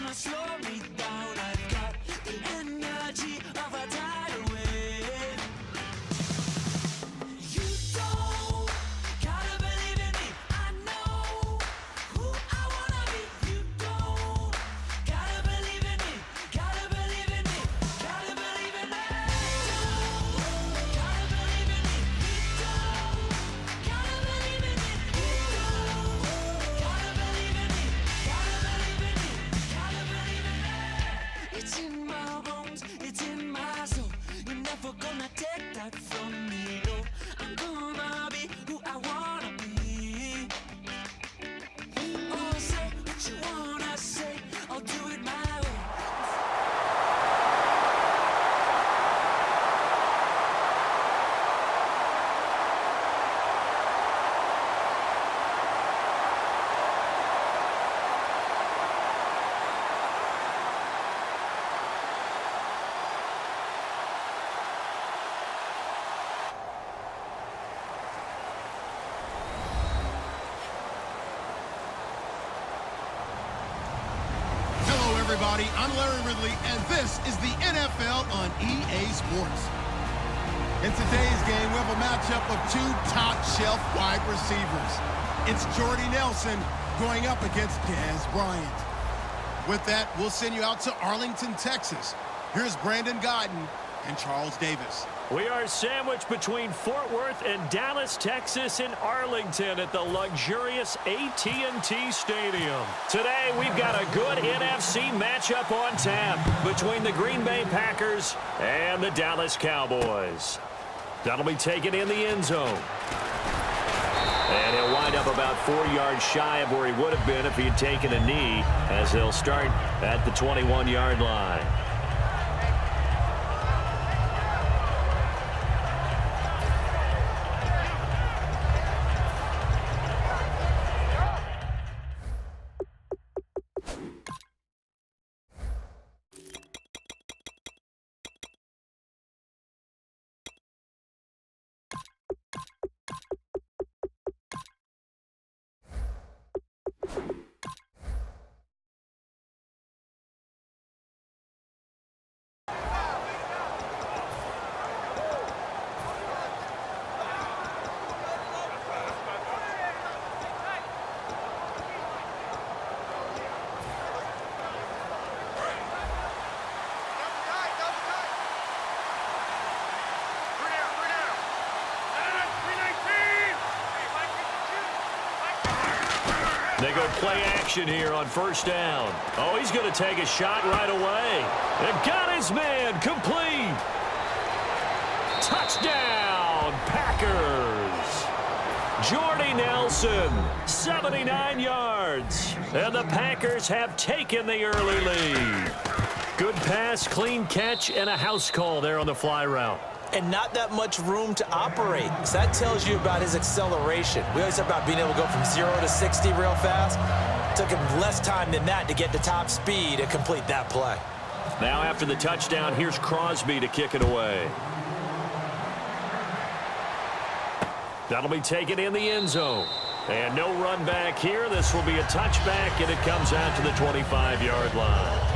gonna slow me down. I've got the energy of a tidal wave. You don't gotta believe in me. I know who I wanna be. You don't gotta believe in me. Gotta believe in me. Gotta believe in me. Gotta believe in me. Gotta believe in me. Gotta believe in me. Gotta believe in me. Gotta believe in me. It's in my bones. It's in my soul. You're never gonna take that from me. No, I'm gonna be who I wanna be. Oh, say what you wanna say. I'll do it my way. Hello, everybody. I'm Larry Ridley, and this is the NFL on EA Sports. In today's game, we have a matchup of two top-shelf wide receivers. It's Jordy Nelson going up against Dez Bryant. With that, we'll send you out to Arlington, Texas. Here's Brandon Godden and Charles Davis. We are sandwiched between Fort Worth and Dallas, Texas, in Arlington at the luxurious AT&T Stadium. Today, we've got a good NFC matchup on tap between the Green Bay Packers and the Dallas Cowboys. That'll be taken in the end zone. And he'll wind up about 4 yards shy of where he would have been if he had taken a knee, as they'll start at the 21-yard line. They go play action here on first down. Oh, he's going to take a shot right away. And got his man complete. Touchdown, Packers. Jordy Nelson, 79 yards. And the Packers have taken the early lead. Good pass, clean catch, and a house call there on the fly route. And not that much room to operate. So that tells you about his acceleration. We always talk about being able to go from 0 to 60 real fast. Took him less time than that to get to top speed and complete that play. Now after the touchdown, here's Crosby to kick it away. That'll be taken in the end zone. And no run back here. This will be a touchback, and it comes out to the 25-yard line.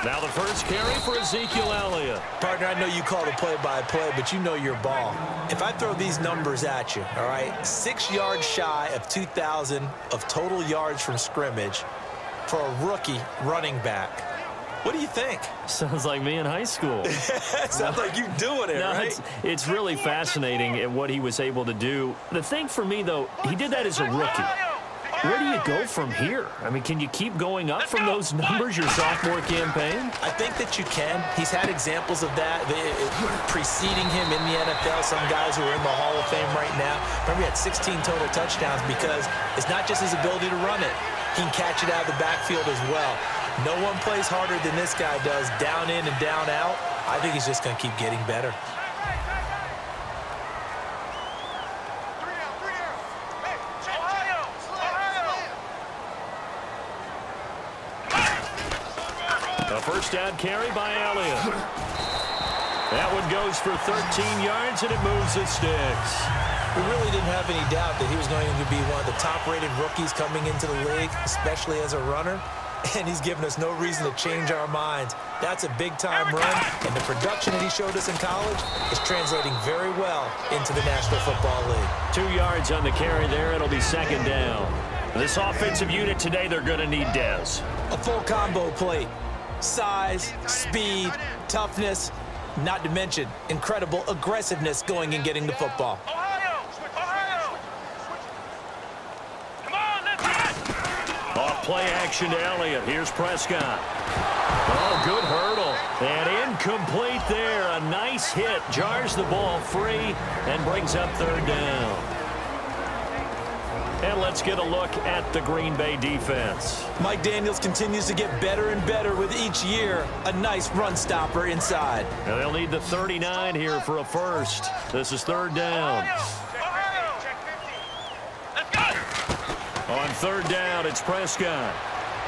Now the first carry for Ezekiel Elliott. Partner, I know you call the play-by-play, but you know your ball. If I throw these numbers at you, all right, 6 yards shy of 2,000 of total yards from scrimmage for a rookie running back. What do you think? Sounds like me in high school. Sounds like you doing it, right? It's really fascinating at what he was able to do. The thing for me, though, he did that as a rookie. Where do you go from here? I mean, can you keep going up from those numbers your sophomore campaign? I think that you can. He's had examples of that preceding him in the NFL. Some guys who are in the Hall of Fame right now. Remember, he had 16 total touchdowns because it's not just his ability to run it. He can catch it out of the backfield as well. No one plays harder than this guy does, down in and down out. I think he's just going to keep getting better. A first down carry by Elliott. That one goes for 13 yards, and it moves the sticks. We really didn't have any doubt that he was going to be one of the top-rated rookies coming into the league, especially as a runner. And he's given us no reason to change our minds. That's a big-time run, and the production that he showed us in college is translating very well into the National Football League. 2 yards on the carry there. It'll be second down. This offensive unit today, they're going to need Dez. A full combo plate. Size, speed, toughness, not to mention incredible aggressiveness going and getting the football. Off play action to Elliott. Here's Prescott. Oh, good hurdle. And incomplete there. A nice hit. Jars the ball free and brings up third down. And let's get a look at the Green Bay defense. Mike Daniels continues to get better and better with each year. A nice run stopper inside. And they'll need the 39 here for a first. This is third down. On third down, it's Prescott.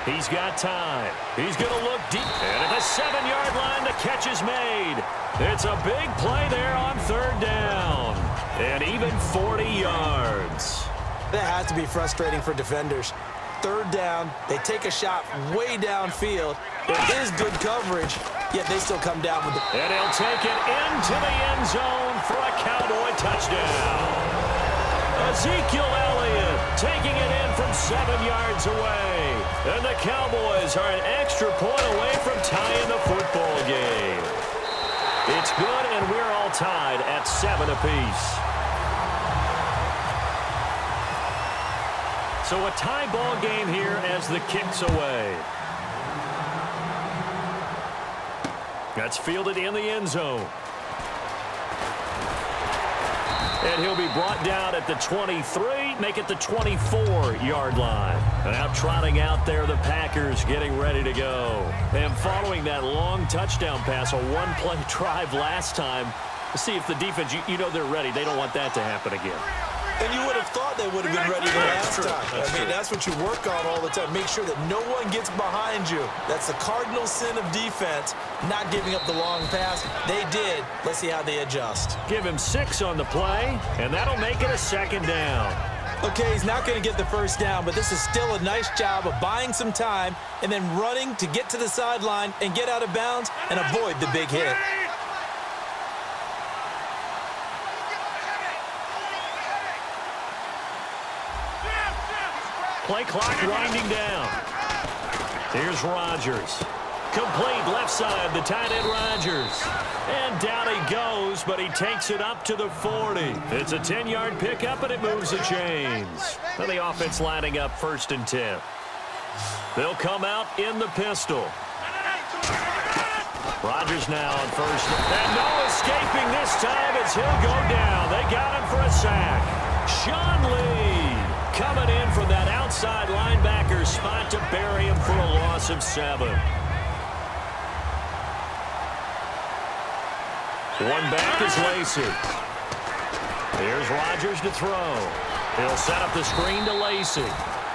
He's got time. He's going to look deep. And at the 7-yard line, the catch is made. It's a big play there on third down. And even 40 yards. That has to be frustrating for defenders. Third down, they take a shot way downfield. There is good coverage, yet they still come down with it. And he'll take it into the end zone for a Cowboy touchdown. Ezekiel Elliott taking it in from 7 yards away. And the Cowboys are an extra point away from tying the football game. It's good, and we're all tied at 7 apiece. So a tie ball game here as the kick's away. That's fielded in the end zone. And he'll be brought down at the 23, make it the 24-yard line. And now trotting out there, the Packers getting ready to go. And following that long touchdown pass, a one-play drive last time, see if the defense, you know they're ready. They don't want that to happen again. And you would have thought they would have been ready the last time. That's what you work on all the time. Make sure that no one gets behind you. That's the cardinal sin of defense, not giving up the long pass. They did. Let's see how they adjust. Give him 6 on the play, and that'll make it a second down. Okay, he's not going to get the first down, but this is still a nice job of buying some time and then running to get to the sideline and get out of bounds and avoid the big hit. Play clock winding down. Here's Rodgers. Complete left side, the tight end Rodgers. And down he goes, but he takes it up to the 40. It's a 10-yard pickup, and it moves the chains. And the offense lining up 1st and 10. They'll come out in the pistol. Rodgers now on first. And no escaping this time as he'll go down. They got him for a sack. Sean Lee coming in from that outside linebacker spot to bury him for a loss of 7. One back is Lacey. Here's Rodgers to throw. He'll set up the screen to Lacey.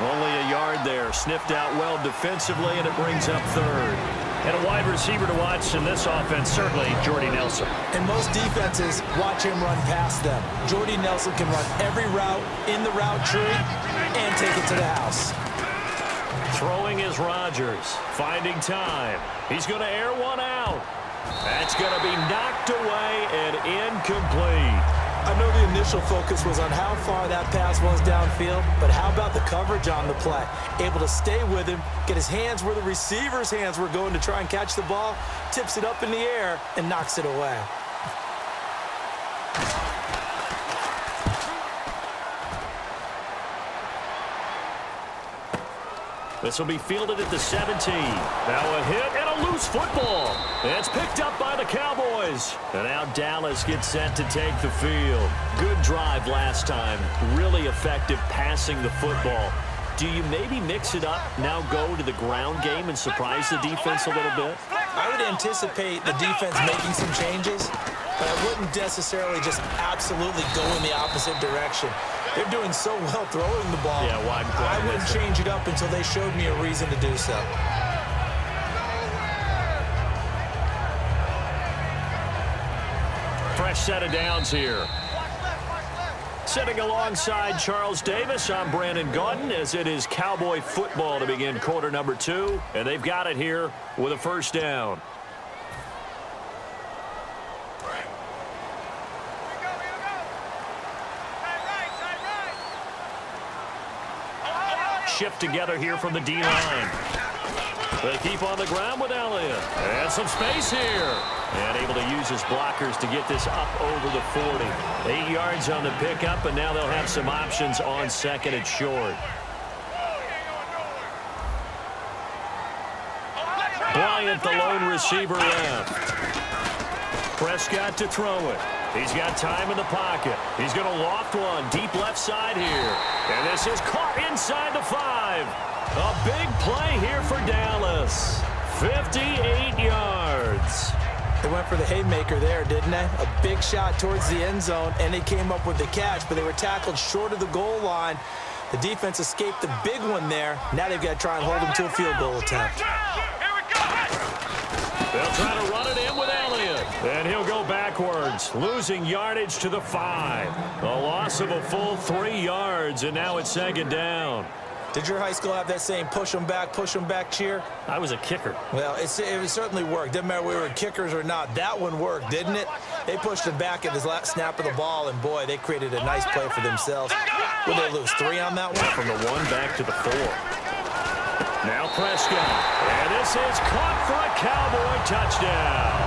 Only a yard there. Sniffed out well defensively, and it brings up 3rd. And a wide receiver to watch in this offense, certainly Jordy Nelson. And most defenses watch him run past them. Jordy Nelson can run every route in the route tree and take it to the house. Throwing is Rodgers. Finding time. He's going to air one out. That's going to be knocked away and incomplete. I know the initial focus was on how far that pass was downfield, but how about the coverage on the play? Able to stay with him, get his hands where the receiver's hands were going to try and catch the ball, tips it up in the air, and knocks it away. This will be fielded at the 17. Now a hit and a loose football. It's picked up by the Cowboys. And now Dallas gets set to take the field. Good drive last time. Really effective passing the football. Do you maybe mix it up, now go to the ground game and surprise the defense a little bit? I would anticipate the defense making some changes, but I wouldn't necessarily just absolutely go in the opposite direction. They're doing so well throwing the ball. Yeah, why I wouldn't change it up until they showed me a reason to do so. Fresh set of downs here. Sitting alongside Charles Davis, I'm Brandon Gaudin, as it is Cowboy football to begin quarter number 2. And they've got it here with a first down. Shift together here from the D-line. They keep on the ground with Elliott. And some space here. And able to use his blockers to get this up over the 40. 8 yards on the pickup, and now they'll have some options on second and short. Bryant, the lone receiver, left. Prescott to throw it. He's got time in the pocket. He's going to loft one deep left side here. And this is caught inside the 5. A big play here for Dallas. 58 yards. They went for the haymaker there, didn't they? A big shot towards the end zone, and they came up with the catch, but they were tackled short of the goal line. The defense escaped the big one there. Now they've got to try and hold them to a field goal attempt. They'll try to run it in with Elliott. And he'll go backwards, losing yardage to the 5. A loss of a full 3 yards, and now it's second down. Did your high school have that saying, push them back cheer? I was a kicker. Well, it certainly worked. Didn't matter whether we were kickers or not. That one worked, didn't it? They pushed him back at his last snap of the ball, and boy, they created a nice play for themselves. Would they lose 3 on that one? From the 1 back to the 4. Now Prescott. And this is caught for a Cowboy touchdown.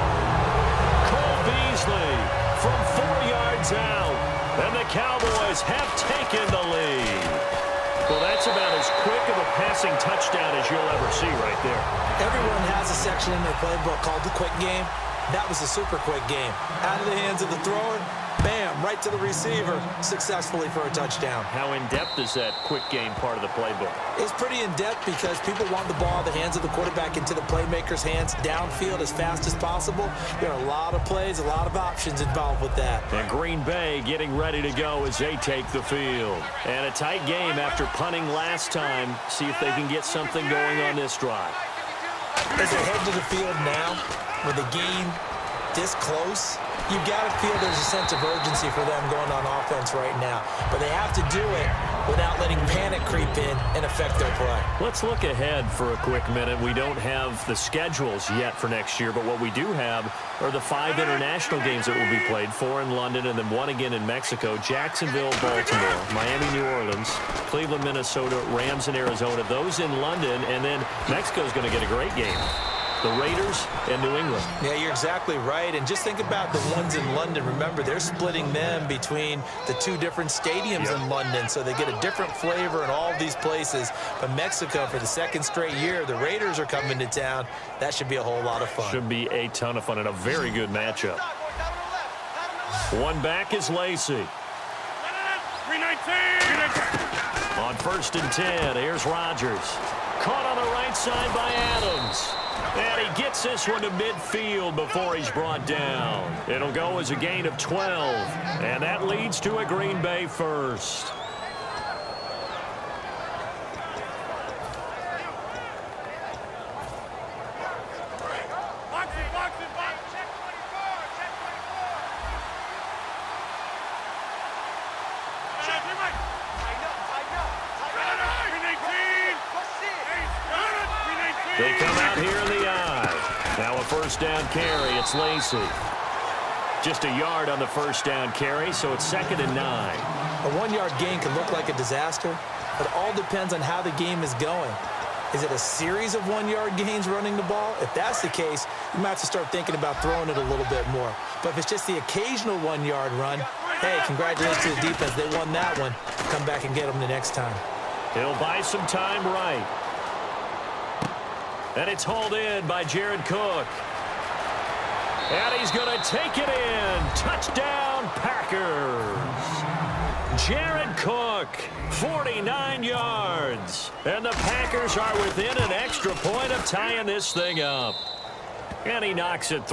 Cole Beasley from 4 yards out. And the Cowboys have taken the lead. Well, that's about as quick of a passing touchdown as you'll ever see right there. Everyone has a section in their playbook called the quick game. That was a super quick game. Out of the hands of the thrower, bam, right to the receiver, successfully for a touchdown. How in-depth is that quick game part of the playbook? It's pretty in-depth because people want the ball, the hands of the quarterback, into the playmaker's hands downfield as fast as possible. There are a lot of plays, a lot of options involved with that. And Green Bay getting ready to go as they take the field. And a tight game after punting last time. See if they can get something going on this drive. As they head to the field now, with the game this close, you've got to feel there's a sense of urgency for them going on offense right now. But they have to do it without letting panic creep in and affect their play. Let's look ahead for a quick minute. We don't have the schedules yet for next year, but what we do have are the 5 international games that will be played, 4 in London and then 1 again in Mexico, Jacksonville, Baltimore, Miami, New Orleans, Cleveland, Minnesota, Rams, and Arizona. Those in London, and then Mexico's going to get a great game. The Raiders and New England. Yeah, you're exactly right. And just think about the ones in London. Remember, they're splitting them between the 2 different stadiums in London, so they get a different flavor in all of these places. But Mexico, for the 2nd straight year, the Raiders are coming to town. That should be a whole lot of fun. Should be a ton of fun and a very good matchup. 1 back is Lacey. 319. On 1st and 10, here's Rodgers. Caught on the right side by Adams. And he gets this one to midfield before he's brought down. It'll go as a gain of 12. And that leads to a Green Bay first. They come out here in the eye. Now a first down carry. It's Lacey. Just a yard on the first down carry, so it's 2nd and 9. A 1-yard gain can look like a disaster, but it all depends on how the game is going. Is it a series of 1-yard gains running the ball? If that's the case, you might have to start thinking about throwing it a little bit more. But if it's just the occasional 1-yard run, hey, congratulations to the defense. They won that one. Come back and get them the next time. He'll buy some time right. And it's hauled in by Jared Cook. And he's going to take it in. Touchdown, Packers. Jared Cook, 49 yards. And the Packers are within an extra point of tying this thing up. And he knocks it through.